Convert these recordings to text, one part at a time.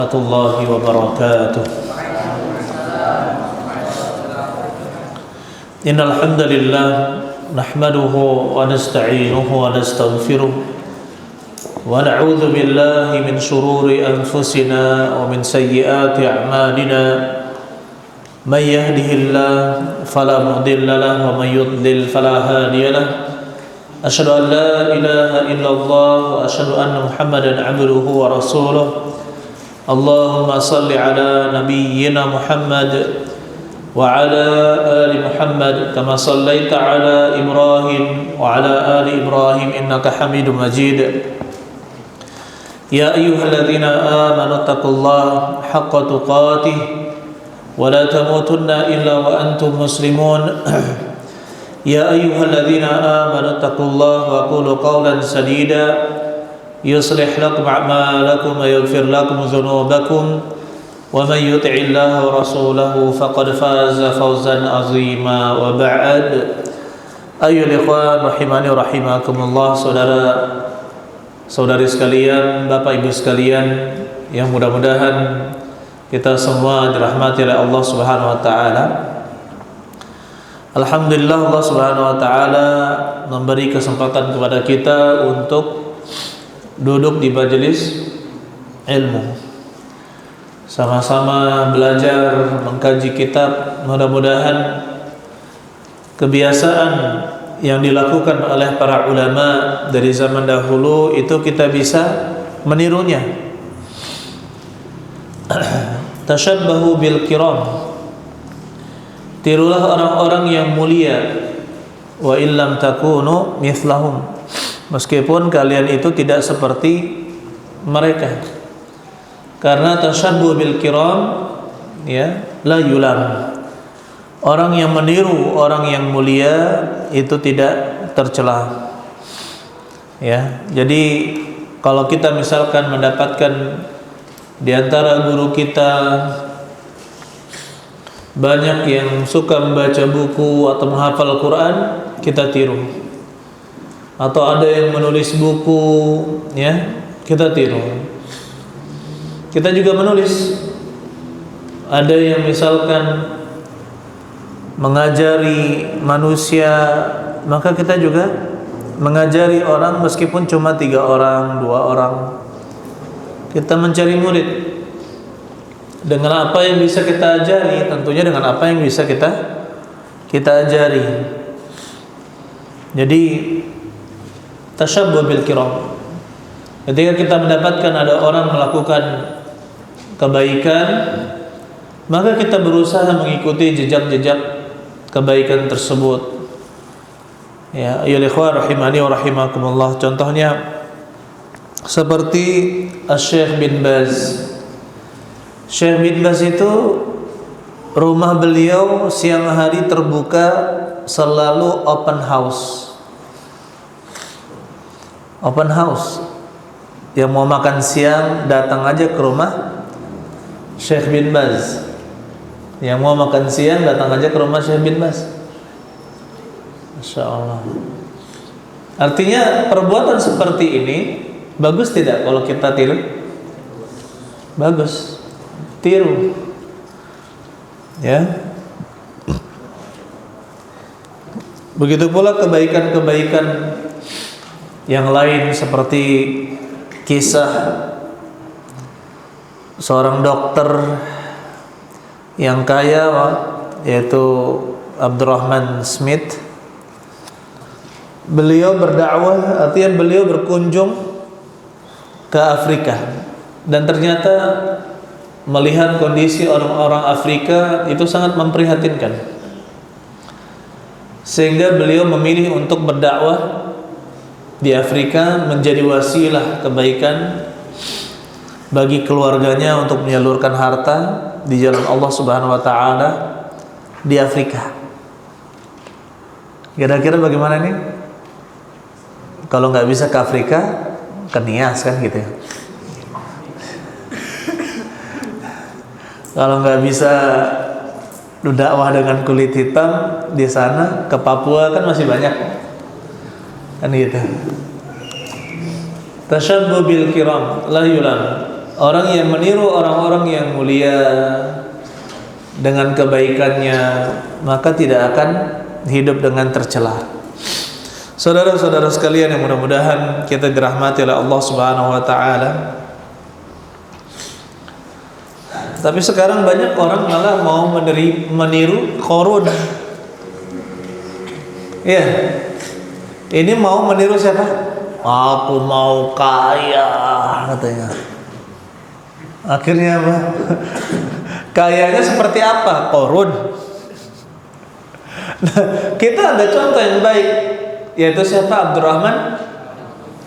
Warahmatullahi wabarakatuh. Innal hamdalillah nahmaduhu wa nasta'inuhu wa nastaghfiruh wa na'udzu billahi min shururi anfusina wa min sayyiati a'malina. May yahdihillahu fala mudilla lahu wa may yudlil fala hadiya lahu. Asyhadu an la ilaha illallah wa asyhadu anna Muhammadan 'abduhu wa rasuluh. Allahumma salli ala nabiyyina Muhammad wa ala ali Muhammad kama sallaita ala Ibrahim wa ala ali Ibrahim innaka Hamidum Majid. Ya ayyuhalladzina amanu taqullaha haqqa tuqatih wa la tamutunna illa wa antum muslimun. Ya ayyuhalladzina amanu taqullaha wa qulu qawlan sadida yuslih lakum a'malakum wa yaghfir lakum dhunubakum wa may yuti' Allaha wa rasulahu faqad faza fawzan 'azima. Wa ba'd. Ayyuhal ikhwan rahimani wa rahimakumullah, saudara-saudari sekalian, Bapak Ibu sekalian yang mudah-mudahan kita semua dirahmati oleh Allah Subhanahu wa taala. Alhamdulillah, Allah Subhanahu wa taala memberi kesempatan kepada kita untuk duduk di majelis ilmu, sama-sama belajar, mengkaji kitab. Mudah-mudahan kebiasaan yang dilakukan oleh para ulama dari zaman dahulu itu kita bisa menirunya. Tashabbahu bil kiram, tirulah orang-orang yang mulia. Wa illam takunu mithlahum, meskipun kalian itu tidak seperti mereka. Karena tashabbuh bil kiram ya la yulam, orang yang meniru orang yang mulia itu tidak tercela. Ya, jadi kalau kita misalkan mendapatkan di antara guru kita banyak yang suka membaca buku atau menghafal Quran, kita tiru. Atau ada yang menulis buku, ya, kita tiru. Kita juga menulis. Ada yang misalkan mengajari manusia, maka kita juga mengajari orang meskipun cuma 3 orang, 2 orang. Kita mencari murid. Dengan apa yang bisa kita ajari, tentunya dengan apa yang bisa kita ajari. Jadi tashabbuh bil kiram, ketika kita mendapatkan ada orang melakukan kebaikan, maka kita berusaha mengikuti jejak-jejak kebaikan tersebut. Ya, ayyuhal ikhwan rahimani wa rahimakumullah. Contohnya seperti Syekh bin Baz. Syekh bin Baz itu rumah beliau siang hari terbuka, selalu open house. Open house. Yang mau makan siang datang aja ke rumah Syekh bin Baz. Yang mau makan siang datang aja ke rumah Syekh bin Baz. Masya Allah. Artinya perbuatan seperti ini bagus tidak kalau kita tiru? Bagus. Tiru. Ya. Begitu pula kebaikan-kebaikan yang lain, seperti kisah seorang dokter yang kaya, yaitu Abdurrahman Smith. Beliau berdakwah, artinya beliau berkunjung ke Afrika, dan ternyata melihat kondisi orang-orang Afrika itu sangat memprihatinkan, sehingga beliau memilih untuk berdakwah di Afrika, menjadi wasilah kebaikan bagi keluarganya untuk menyalurkan harta di jalan Allah Subhanahu wa taala di Afrika. Kira-kira bagaimana nih? Kalau nggak bisa ke Afrika, ke Nias kan gitu ya. Kalau nggak bisa dakwah dengan kulit hitam di sana, ke Papua kan masih banyak. Kan gitu. Tashabbuh bil kiram la yulam, Orang yang meniru orang-orang yang mulia dengan kebaikannya, maka tidak akan hidup dengan tercela. Saudara-saudara sekalian yang mudah-mudahan kita dirahmati oleh Allah Subhanahu wa taala. Tapi sekarang banyak orang malah mau meniru Qarun. Ya. Ini mau meniru siapa? Aku mau kaya katanya. Akhirnya apa? Kayanya seperti apa? Qarun. Nah, kita ada contoh yang baik, yaitu siapa? Abdurrahman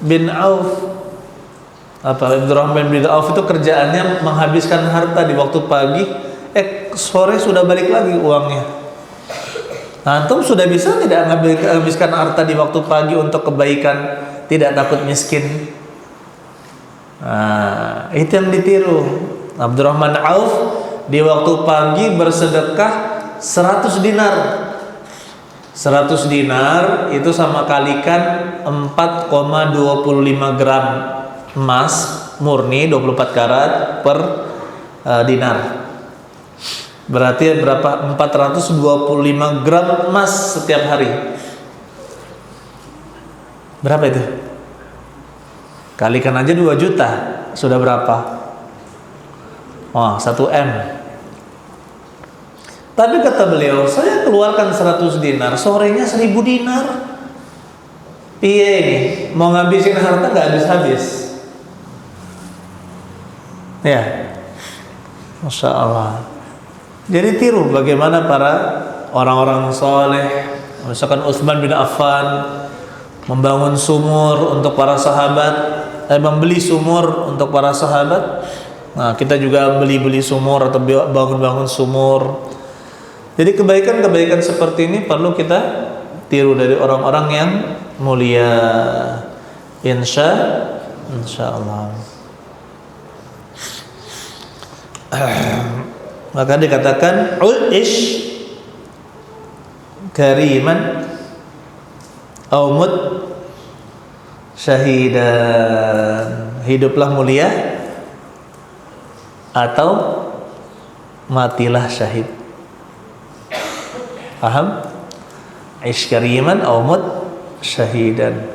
bin Auf. Abdurrahman bin Auf itu kerjaannya menghabiskan harta di waktu pagi, sore sudah balik lagi uangnya. Antum sudah bisa tidak menghabiskan harta di waktu pagi untuk kebaikan, tidak takut miskin? Nah, itu yang ditiru. Abdurrahman Auf di waktu pagi bersedekah 100 dinar. 100 dinar itu sama kalikan 4,25 gram emas murni 24 karat per dinar. Berarti berapa? 425 gram emas setiap hari. Berapa itu? Kalikan aja 2 juta. Sudah berapa? Oh, 1 M. Tapi kata beliau, saya keluarkan 100 dinar, sorenya 1000 dinar. Iya ini, mau ngabisin harta gak habis-habis. Ya, Masya Allah. Jadi tiru bagaimana para orang-orang soleh. Misalkan Utsman bin Affan membangun sumur untuk para sahabat, membeli sumur untuk para sahabat. Nah, kita juga beli sumur atau bangun sumur. Jadi kebaikan-kebaikan seperti ini perlu kita tiru dari orang-orang yang mulia. Insya Allah. Maka dikatakan uish kariman au mut syahidan, hiduplah mulia atau matilah syahid. Paham? Ish kariman au mut syahidan.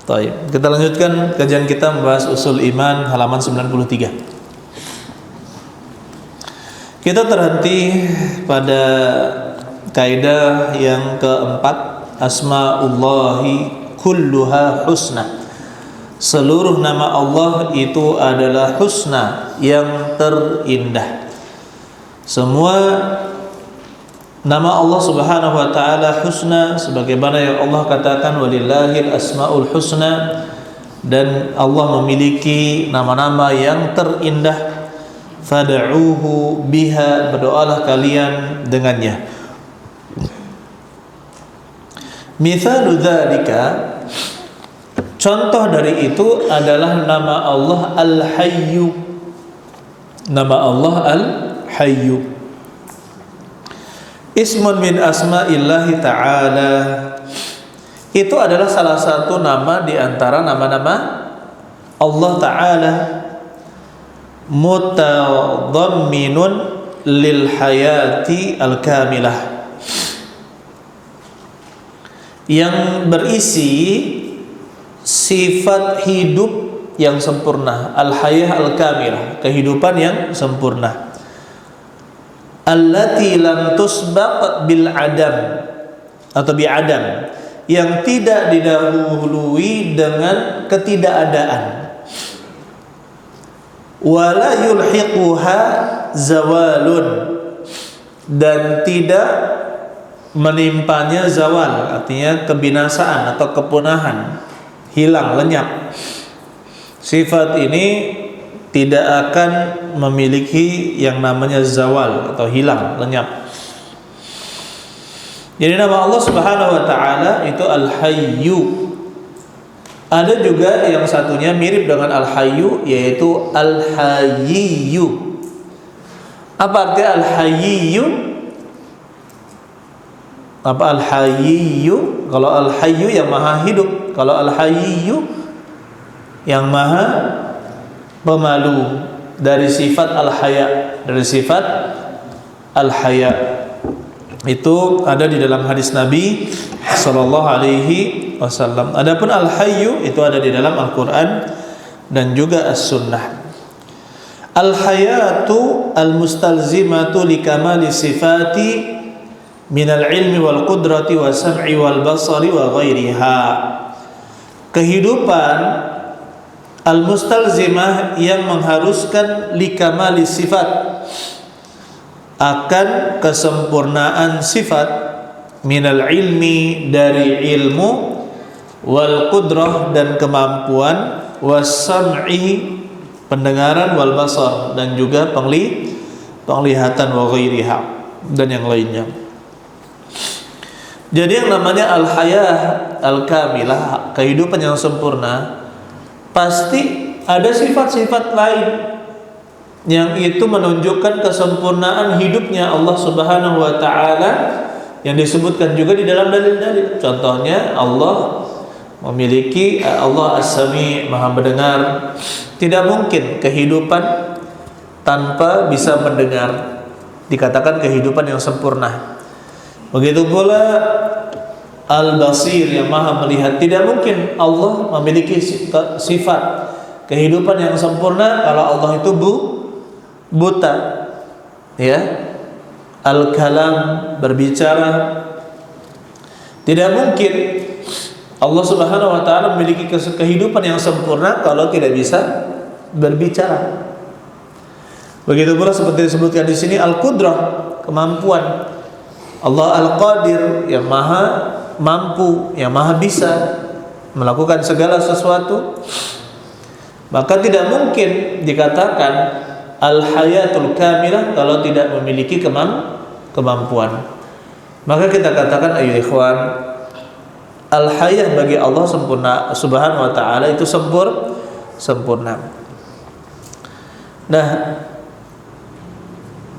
Baik, kita lanjutkan kajian kita membahas usul iman halaman 93. Kita terhenti pada kaidah yang keempat, asmaullahi kulluha husna. Seluruh nama Allah itu adalah husna, yang terindah. Semua nama Allah Subhanahu wa taala husna, sebagaimana yang Allah katakan walillahil asmaul husna, dan Allah memiliki nama-nama yang terindah. Fad'uuhu biha, berdoalah kalian dengannya. Mithalu dzalika, contoh dari itu adalah nama Allah Al-Hayyu. Nama Allah Al-Hayyu ismun min asma'illahi ta'ala, itu adalah salah satu nama di antara nama-nama Allah Ta'ala, mutadhamminun lil hayati al-kamilah, yang berisi sifat hidup yang sempurna, al-hayah al-kamilah, kehidupan yang sempurna. Allati lam tusbaq bil adam atau bi adam, yang tidak didahului dengan ketidakadaan. Wala yulhiquha zawalun, dan tidak menimpanya zawal, artinya kebinasaan atau kepunahan, hilang, lenyap. Sifat ini tidak akan memiliki yang namanya zawal atau hilang, lenyap. Jadi nama Allah Subhanahu wa taala itu Al-Hayyu. Ada juga yang satunya mirip dengan Al-Hayyu, yaitu Al-Hayyu. Apa arti Al-Hayyu? Apa Al-Hayyu? Kalau Al-Hayyu yang maha hidup, kalau Al-Hayyu yang maha pemalu, dari sifat al-haya, dari sifat al-haya. Itu ada di dalam hadis Nabi sallallahu alaihi wasallam. Adapun al-hayyu itu ada di dalam Al-Qur'an dan juga as-sunnah. Al-hayatu al-mustalzimatu likamali sifati minal ilmi wal qudrati wa sam'i wal basari wa ghairiha. Kehidupan al-mustalzimah yang mengharuskan likamali sifat, akan kesempurnaan sifat, minal ilmi dari ilmu, wal qudrah dan kemampuan, was sam'i pendengaran, wal basar dan juga penglihatan, wa ghairiha dan yang lainnya. Jadi yang namanya al-hayah al-kamilah, kehidupan yang sempurna, pasti ada sifat-sifat lain yang itu menunjukkan kesempurnaan hidupnya Allah Subhanahu wa taala, yang disebutkan juga di dalam dalil-dalil. Contohnya Allah memiliki, Allah As-Sami, Maha mendengar. Tidak mungkin kehidupan tanpa bisa mendengar dikatakan kehidupan yang sempurna. Begitu pula Al-Basir, yang maha melihat. Tidak mungkin Allah memiliki sifat kehidupan yang sempurna kalau Allah itu buta, ya. Al-Kalam, berbicara. Tidak mungkin Allah Subhanahu wa taala memiliki kehidupan yang sempurna kalau tidak bisa berbicara. Begitu pula seperti disebutkan di sini Al-Qudrah, kemampuan. Allah Al-Qadir, yang maha mampu, yang maha bisa melakukan segala sesuatu. Maka tidak mungkin dikatakan al-hayatul kamilah kalau tidak memiliki kemampuan. Maka kita katakan ayo ikhwan, al-hayah bagi Allah sempurna, Subhanahu wa taala itu sempurna. Nah,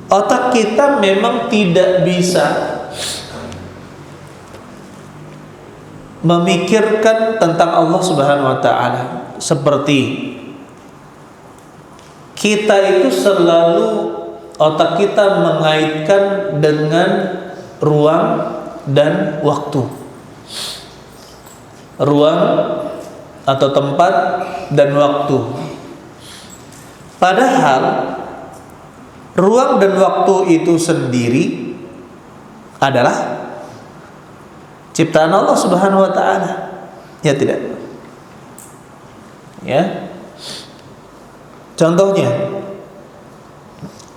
otak kita memang tidak bisa memikirkan tentang Allah Subhanahu wa taala. Seperti kita itu selalu, otak kita mengaitkan dengan ruang dan waktu. Ruang atau tempat dan waktu. Padahal ruang dan waktu itu sendiri adalah ciptaan Allah Subhanahu wa taala. Ya tidak? Ya. Contohnya,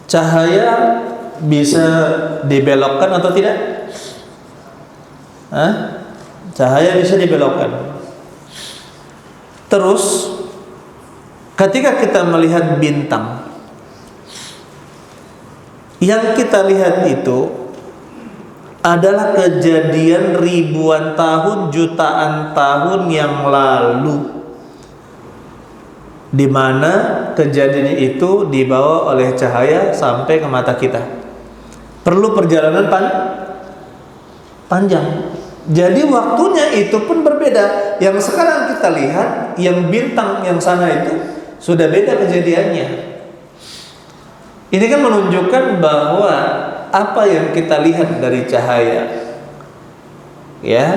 cahaya bisa dibelokkan atau tidak? Cahaya bisa dibelokkan. Terus ketika kita melihat bintang, yang kita lihat itu adalah kejadian ribuan tahun, jutaan tahun yang lalu, di mana kejadian itu dibawa oleh cahaya sampai ke mata kita. Perlu perjalanan panjang. Jadi waktunya itu pun berbeda. Yang sekarang kita lihat, yang bintang yang sana itu sudah beda kejadiannya. Ini kan menunjukkan bahwa apa yang kita lihat dari cahaya, ya,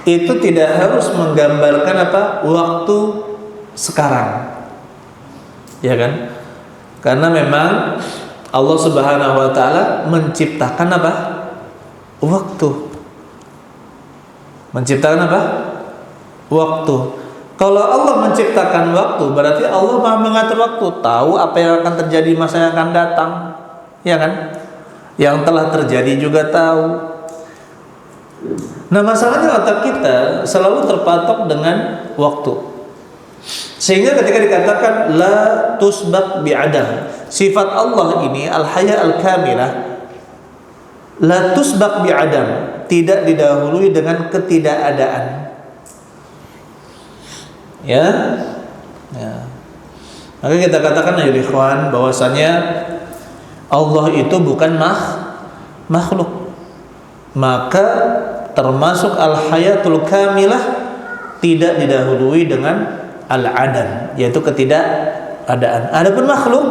itu tidak harus menggambarkan apa waktu sekarang, ya kan? Karena memang Allah Subhanahu wa taala menciptakan apa? Waktu. Menciptakan apa? Waktu. Kalau Allah menciptakan waktu, berarti Allah Maha mengatur waktu, tahu apa yang akan terjadi masa yang akan datang, ya kan? Yang telah terjadi juga tahu. Nah, masalahnya otak kita selalu terpatok dengan waktu. Sehingga ketika dikatakan la tusbaq bi'adam, sifat Allah ini al-haya al-kamilah, la tusbaq bi'adam, tidak didahului dengan ketidakadaan. Ya. Maka kita katakan ya ikhwan, bahwasanya Allah itu bukan makhluk. Maka termasuk al-hayatul kamilah tidak didahului dengan al-adam, yaitu ketidakadaan. Adapun makhluk,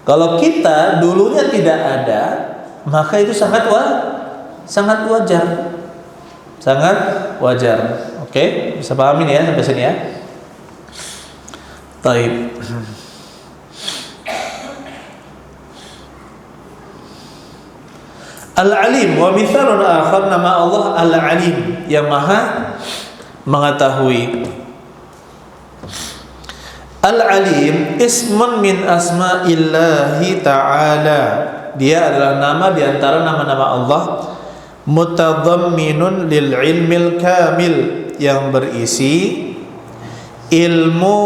kalau kita dulunya tidak ada, maka itu sangat wajar. Sangat wajar. Oke, bisa pahamin ya sampai sini ya. Taib. Al-Alim wa mithalun akhar, nama Allah Al-Alim, yang maha mengetahui. Al-Alim ismun min asma'illahi ta'ala. Dia adalah nama di antara nama-nama Allah, mutadhamminun lil ilmil kamil, yang berisi ilmu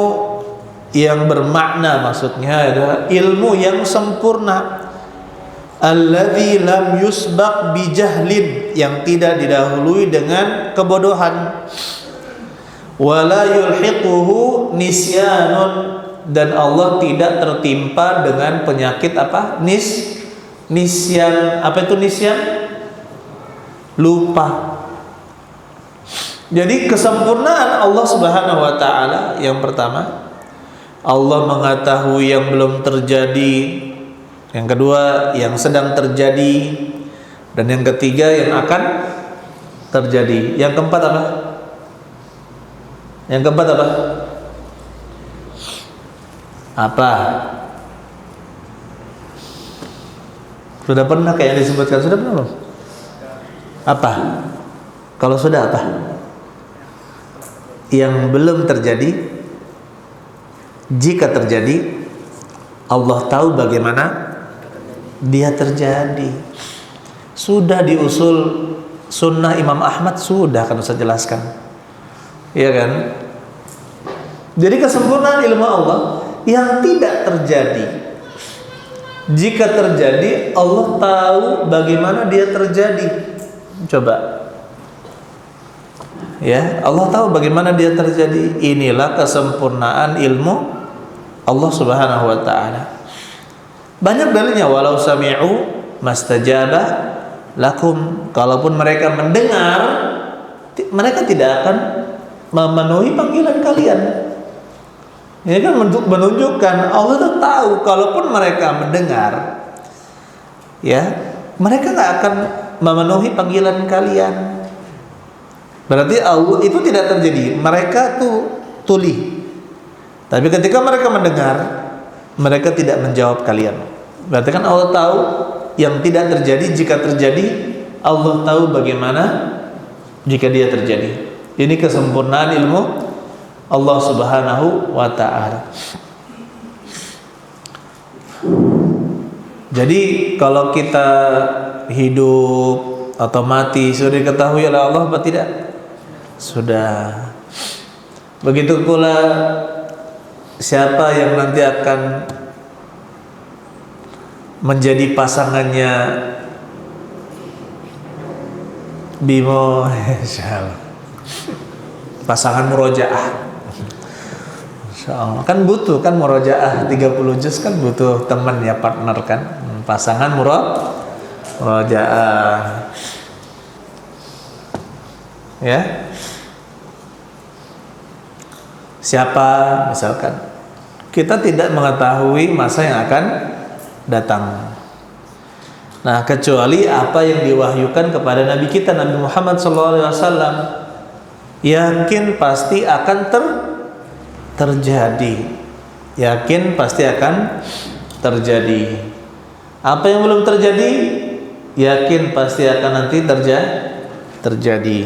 yang bermakna, maksudnya adalah ilmu yang sempurna. Alladzi lam yusbaq bijahlin, yang tidak didahului dengan kebodohan. Wala yulhiquhu nisyanun, dan Allah tidak tertimpa dengan penyakit apa? Nisyan. Apa itu nisyan? Lupa. Jadi kesempurnaan Allah Subhanahu wa taala, yang pertama, Allah mengetahui yang belum terjadi. Yang kedua, yang sedang terjadi. Dan yang ketiga, yang akan terjadi. Yang keempat apa? Yang keempat apa? Apa? Sudah pernah kayak yang disebutkan? Sudah pernah belum? Apa? Kalau sudah apa? Yang belum terjadi. Jika terjadi, Allah tahu bagaimana dia terjadi. Sudah di usul sunnah Imam Ahmad, sudah kan saya jelaskan, iya kan? Jadi kesempurnaan ilmu Allah yang tidak terjadi. Jika terjadi, Allah tahu bagaimana dia terjadi. Coba, ya, Allah tahu bagaimana dia terjadi. Inilah kesempurnaan ilmu Allah Subhanahu wa taala. Banyak dalilnya, walau sami'u mastajaba lakum, kalaupun mereka mendengar, mereka tidak akan memenuhi panggilan kalian. Ini kan menunjukkan Allah itu tahu kalaupun mereka mendengar, ya, mereka nggak akan memenuhi panggilan kalian. Berarti Allah itu tidak terjadi, mereka tuh tuli. Tapi ketika mereka mendengar, mereka tidak menjawab kalian. Berarti kan Allah tahu yang tidak terjadi. Jika terjadi, Allah tahu bagaimana jika dia terjadi. Ini kesempurnaan ilmu Allah Subhanahu wa ta'ala. Jadi kalau kita hidup atau mati sudah diketahui oleh Allah apa tidak? Sudah. Begitu pula siapa yang nanti akan menjadi pasangannya Bimo, pasangan murojaah, insyaallah. Kan butuh kan murojaah 30 juz, kan butuh teman ya, partner kan, pasangan murojaah, ya. Siapa misalkan, kita tidak mengetahui masa yang akan datang. Nah, kecuali apa yang diwahyukan kepada Nabi kita Nabi Muhammad SAW, yakin pasti akan terjadi. Yakin pasti akan terjadi. Apa yang belum terjadi, yakin pasti akan nanti terjadi.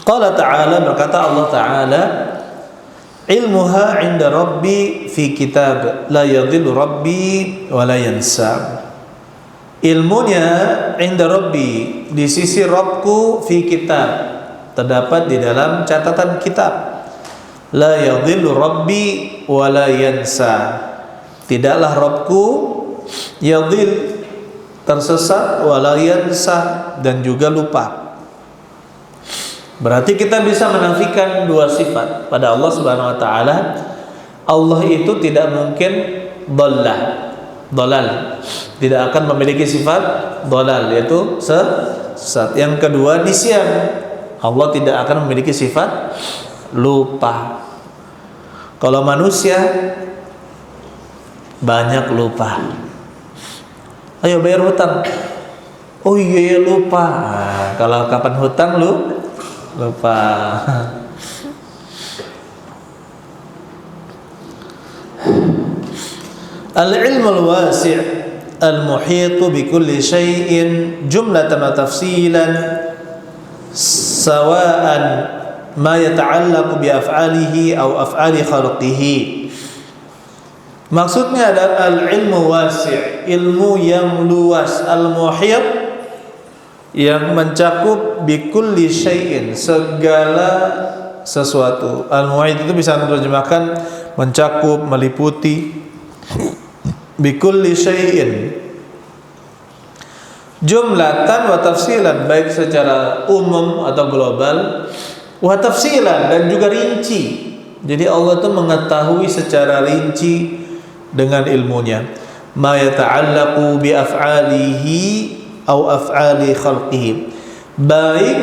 Qala ta'ala, berkata Allah Ta'ala, ilmuha 'inda rabbi fi kitab la yadhillu rabbi wa la yansa. Ilmunya 'inda rabbi, di sisi Rabbku, fi kitab, terdapat di dalam catatan kitab. La yadhillu rabbi wa la yansa. Tidaklah Rabbku yadhil, tersesat, wa la yansa, dan juga lupa. Berarti kita bisa menafikan dua sifat pada Allah Subhanahu wa taala. Allah itu tidak mungkin dhalal. tidak akan memiliki sifat dhalal, yaitu sesat. Yang kedua, nisyan. Allah tidak akan memiliki sifat lupa. Kalau manusia banyak lupa. Ayo bayar hutang. Oh iya lupa. Nah, kalau kapan hutang lupa. Al-ilmu al-wasi' al-muhitu bi kulli syai'in jumlatan wa tafsilan sawa'an ma yata'allaqu bi af'alihi aw af'ali khalqihi. Maksudnya adalah al-ilmu wasi', ilmu yang luas, al-muhit yang mencakup bi kulli syai'in, segala sesuatu. Al-muhit itu bisa diterjemahkan mencakup, meliputi. Bikulli syai'in jumlatan wa tafsilan, baik secara umum atau global, wa tafsilan, dan juga rinci. Jadi Allah itu mengetahui secara rinci dengan ilmunya. Ma yata'allaqu bi af'alihi au af'ali khalqihi, baik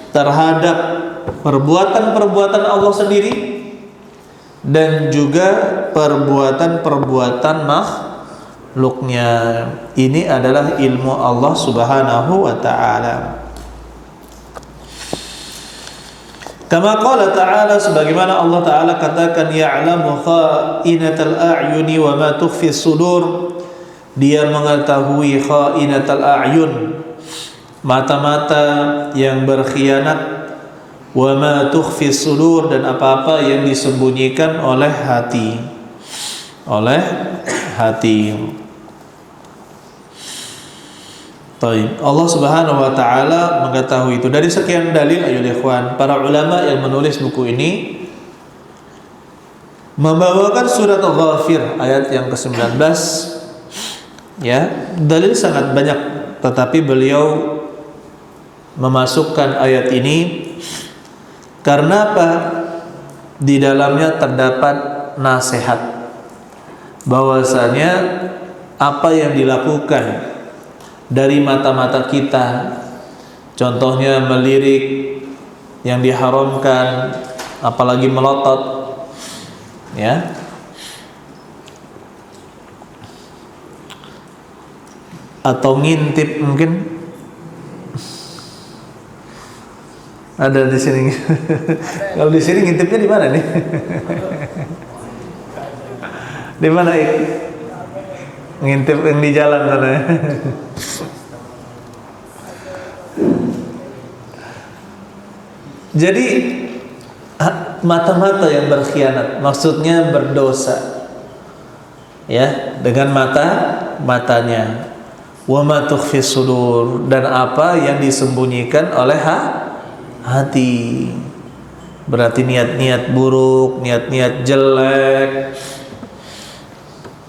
terhadap perbuatan-perbuatan Allah sendiri dan juga perbuatan-perbuatan makhluknya. Ini adalah ilmu Allah Subhanahu wa ta'ala. Kama qala ta'ala, sebagaimana Allah ta'ala katakan, ya'lamu kha'inatal a'yuni wa ma tukhfi sudur. Dia mengetahui kha'inatal a'yun, mata-mata yang berkhianat, wa ma tukhfi sudur, dan apa-apa yang disembunyikan oleh hati. Taib. Allah Subhanahu wa taala mengetahui itu. Dari sekian dalil ayyuhal ikhwan, para ulama yang menulis buku ini membawakan surat Al-Ghafir ayat yang ke-19. Ya, dalil sangat banyak, tetapi beliau memasukkan ayat ini karena apa? Di dalamnya terdapat nasihat bahwasanya apa yang dilakukan dari mata-mata kita, contohnya melirik yang diharamkan, apalagi melotot, ya, atau ngintip mungkin. Ada di sini. Kalau di sini ngintipnya di mana nih? Di mana itu? Ngintip yang di jalan sana. Jadi mata-mata yang berkhianat, maksudnya berdosa, ya, dengan matanya. Wa ma tukhfi sudur, dan apa yang disembunyikan oleh hati. Berarti niat-niat buruk, niat-niat jelek.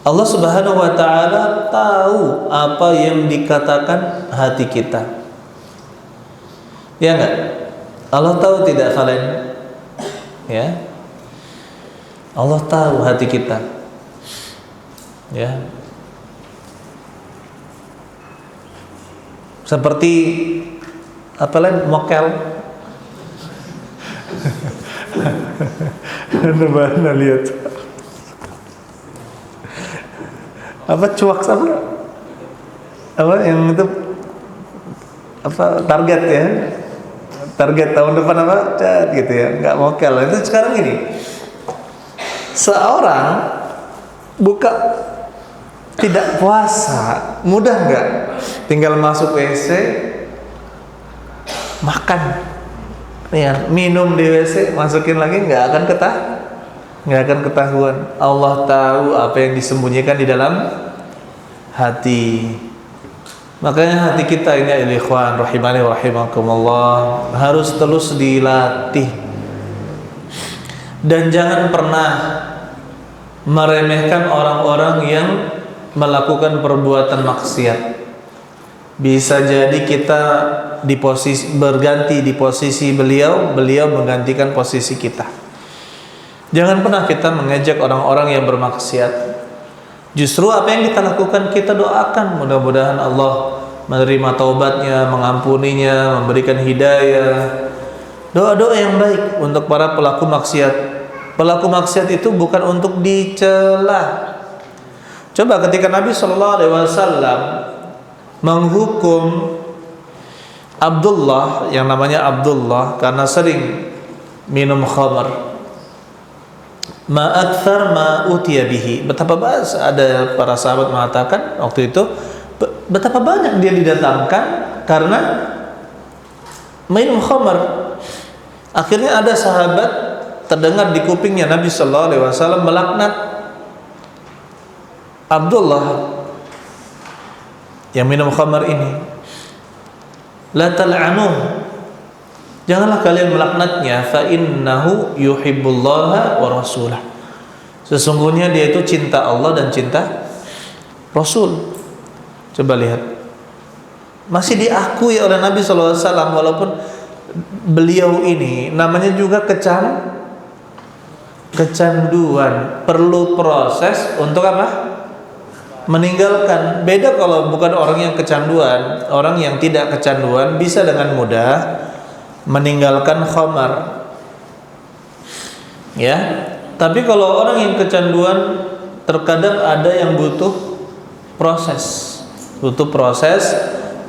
Allah Subhanahu wa ta'ala tahu apa yang dikatakan hati kita. Ya enggak? Allah tahu tidak kalian? Ya. Allah tahu hati kita. Ya. Seperti apa lagi? Mokel. Mana lihat apa cuak sama apa yang itu apa target ya, target tahun depan apa cat gitu ya, nggak mokel. Itu sekarang ini seorang buka tidak puasa mudah nggak, tinggal masuk WC makan ya, minum di WC, masukin lagi, nggak akan ketahuan. Allah tahu apa yang disembunyikan di dalam hati. Makanya hati kita ini, ikhwan rahimani wa rahimakumullah, harus terus dilatih. Dan jangan pernah meremehkan orang-orang yang melakukan perbuatan maksiat. Bisa jadi kita berganti di posisi beliau menggantikan posisi kita. Jangan pernah kita mengejek orang-orang yang bermaksiat. Justru apa yang kita lakukan, kita doakan mudah-mudahan Allah menerima taubatnya, mengampuninya, memberikan hidayah. Doa-doa yang baik untuk para pelaku maksiat. Pelaku maksiat itu bukan untuk dicela. Coba ketika Nabi Shallallahu Alaihi Wasallam menghukum Abdullah, yang namanya Abdullah, karena sering minum khamar. Ma akthar ma utiya bihi. Betapa banyak, ada para sahabat mengatakan waktu itu, betapa banyak dia didatangkan karena minum khamar. Akhirnya ada sahabat terdengar di kupingnya Nabi sallallahu alaihi wasallam melaknat Abdullah yang minum khamar ini. La tal'anuh. Janganlah kalian melaknatnya, fa innahu yuhibbullaha wa rasulah. Sesungguhnya dia itu cinta Allah dan cinta Rasul. Coba lihat. Masih diakui oleh Nabi sallallahu alaihi wasallam walaupun beliau ini namanya juga kecanduan, perlu proses untuk apa? Meninggalkan. Beda kalau bukan orang yang kecanduan, orang yang tidak kecanduan bisa dengan mudah meninggalkan khamar. Ya. Tapi kalau orang yang kecanduan terkadang ada yang butuh proses. Butuh proses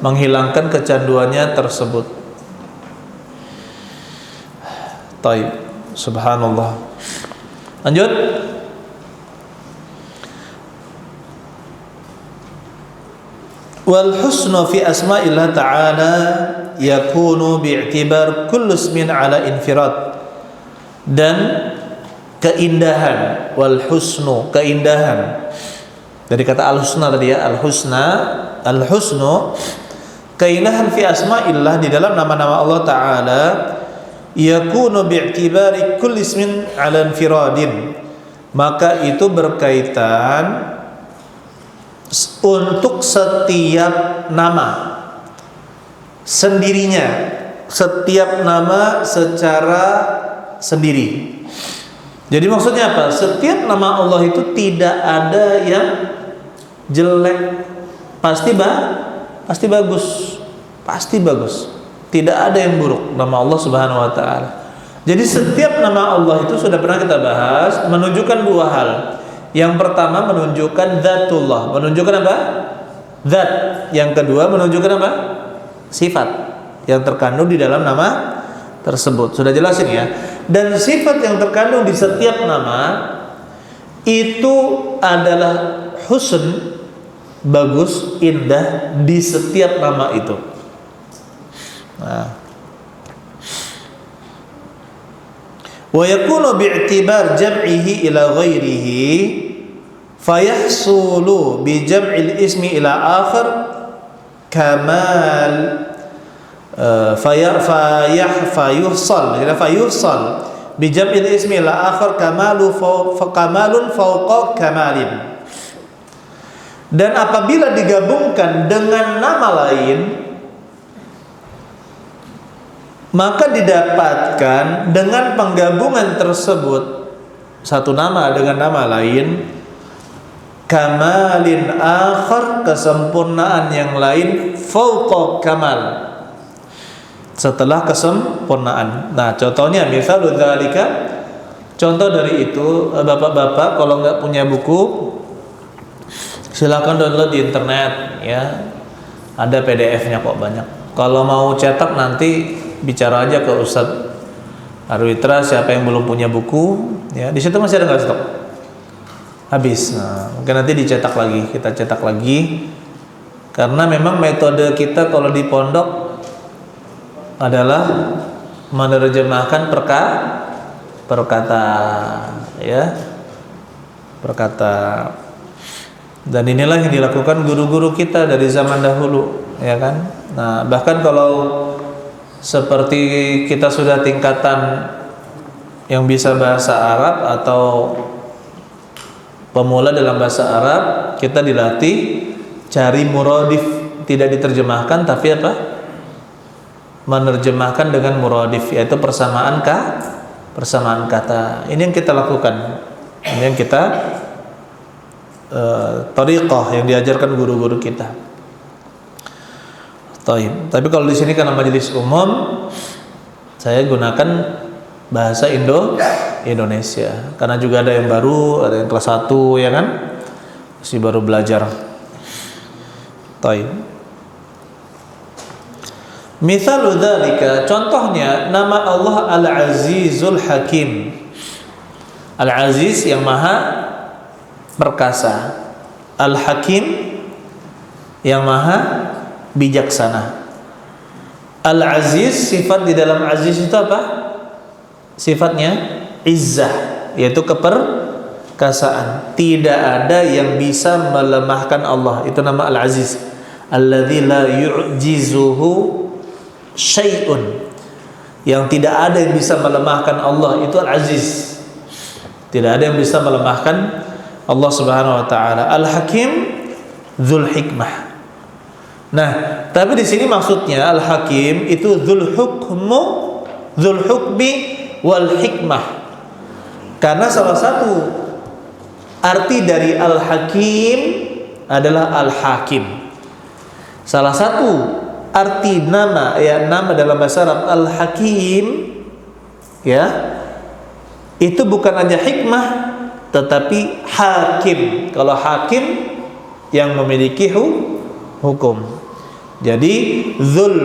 menghilangkan kecanduannya tersebut. Taib. Subhanallah. Lanjut. Wal husnu fi asma'illah ta'ala yakunu bi'tibar kullu ismin ala infirad. Dan keindahan, wal husnu, keindahan dari kata al husna tadi ya, al husnu, keindahan fi asma'illah di dalam nama-nama Allah Ta'ala yakunu bi'tibari kulli ismin ala infiradin, maka itu berkaitan untuk setiap nama sendirinya, setiap nama secara sendiri. Jadi maksudnya apa? Setiap nama Allah itu tidak ada yang jelek, pasti bagus, pasti bagus. Tidak ada yang buruk nama Allah Subhanahu wa taala. Jadi setiap nama Allah itu sudah pernah kita bahas menunjukkan dua hal. Yang pertama menunjukkan dzatullah, menunjukkan apa? Zat. Yang kedua menunjukkan apa? Sifat yang terkandung di dalam nama tersebut. Sudah jelasin ya. Dan sifat yang terkandung di setiap nama itu adalah husn, bagus, indah di setiap nama itu. Nah. Wa yakunu bi'tibar jam'ihi ila ghairihi fayahsulu bi jam'il ismi ila akhir kamal fayuhsal bi jam'il ismi ila akhir kamalun fawqa kamalin. Dan apabila digabungkan dengan nama lain, maka didapatkan dengan penggabungan tersebut satu nama dengan nama lain kamalin akhar, kesempurnaan yang lain, fauqa kamal, setelah kesempurnaan. Nah, contohnya misalnya dzalika, contoh dari itu, bapak-bapak kalau nggak punya buku silakan download di internet ya, ada PDF-nya kok banyak. Kalau mau cetak nanti bicara aja ke Ustadz Arwitra, siapa yang belum punya buku ya, di situ masih ada nggak stok? Habis. Nah, mungkin nanti dicetak lagi, kita cetak lagi, karena memang metode kita kalau di pondok adalah menerjemahkan perkata ya, perkata. Dan inilah yang dilakukan guru-guru kita dari zaman dahulu ya kan. Nah, bahkan kalau seperti kita sudah tingkatan yang bisa bahasa Arab atau pemula dalam bahasa Arab, kita dilatih cari muradif, tidak diterjemahkan tapi apa? Menerjemahkan dengan muradif, yaitu persamaan kata. Ini yang kita lakukan. Ini yang kita thariqah yang diajarkan guru-guru kita. Tapi kalau di sini karena majelis umum, saya gunakan bahasa Indonesia. Karena juga ada yang baru, ada yang kelas 1 ya kan, masih baru belajar. Mithalu dzalika, contohnya nama Allah Al-Azizul Hakim. Al-Aziz yang maha perkasa, Al-Hakim yang maha bijaksana. Al-Aziz, sifat di dalam Aziz itu apa? Sifatnya izzah, yaitu keperkasaan. Tidak ada yang bisa melemahkan Allah. Itu nama Al-Aziz. Alladzi la yu'jizuhu syai'un. Yang tidak ada yang bisa melemahkan Allah, itu Al-Aziz. Tidak ada yang bisa melemahkan Allah Subhanahu wa taala. Al-Hakim dzul hikmah. Nah, tapi di sini maksudnya Al-Hakim itu dzul hukmi wal hikmah. Karena salah satu arti dari Al-Hakim adalah Al-Hakim. Salah satu arti nama dalam bahasa Arab Al-Hakim ya, itu bukan hanya hikmah tetapi hakim. Kalau hakim yang memiliki hukum. Jadi dzul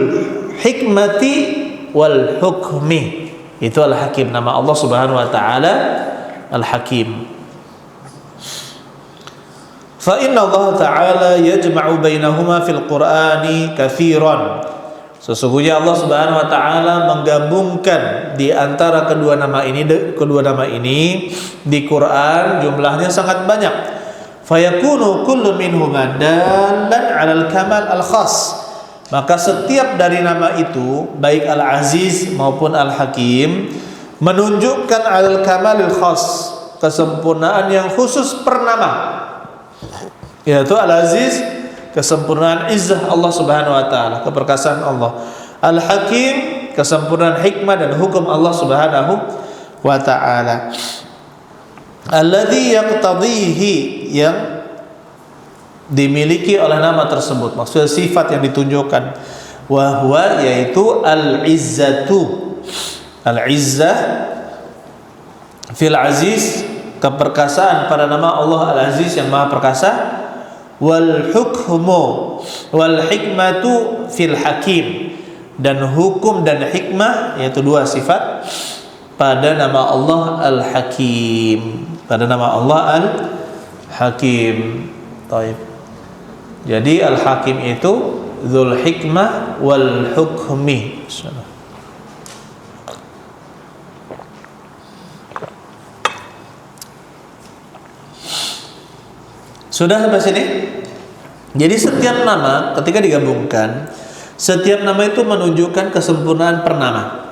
hikmati wal hukmi, itu Al-Hakim, nama Allah Subhanahu wa taala Al-Hakim. Fa inna Allah taala yajma'u bainahuma fil Qur'ani katsiran. Sesungguhnya Allah Subhanahu wa taala menggabungkan di antara kedua nama ini di Quran jumlahnya sangat banyak. Fayakunu kullu minhuma dallan 'alal kamal al-khas. Maka setiap dari nama itu, baik Al-Aziz maupun Al-Hakim, menunjukkan al kamalil khas, kesempurnaan yang khusus per nama. Yaitu Al-Aziz, kesempurnaan izzah Allah Subhanahu wa taala, keperkasaan Allah. Al-Hakim, kesempurnaan hikmah dan hukum Allah Subhanahu wa taala. Alladzi yaqtadhihi, yang dimiliki oleh nama tersebut, maksudnya sifat yang ditunjukkan. Wa huwa, yaitu al-izzatu. Al-izzah fil aziz, keperkasaan pada nama Allah Al-Aziz yang maha perkasa. Wal hukmu wal hikmatu fil hakim, dan hukum dan hikmah, yaitu dua sifat pada nama Allah Al-Hakim, pada nama Allah Al-Hakim. Taib. Jadi Al-Hakim itu dzul hikmah wal hukmi. Sudah sampai sini? Jadi setiap nama ketika digabungkan, setiap nama itu menunjukkan kesempurnaan per nama.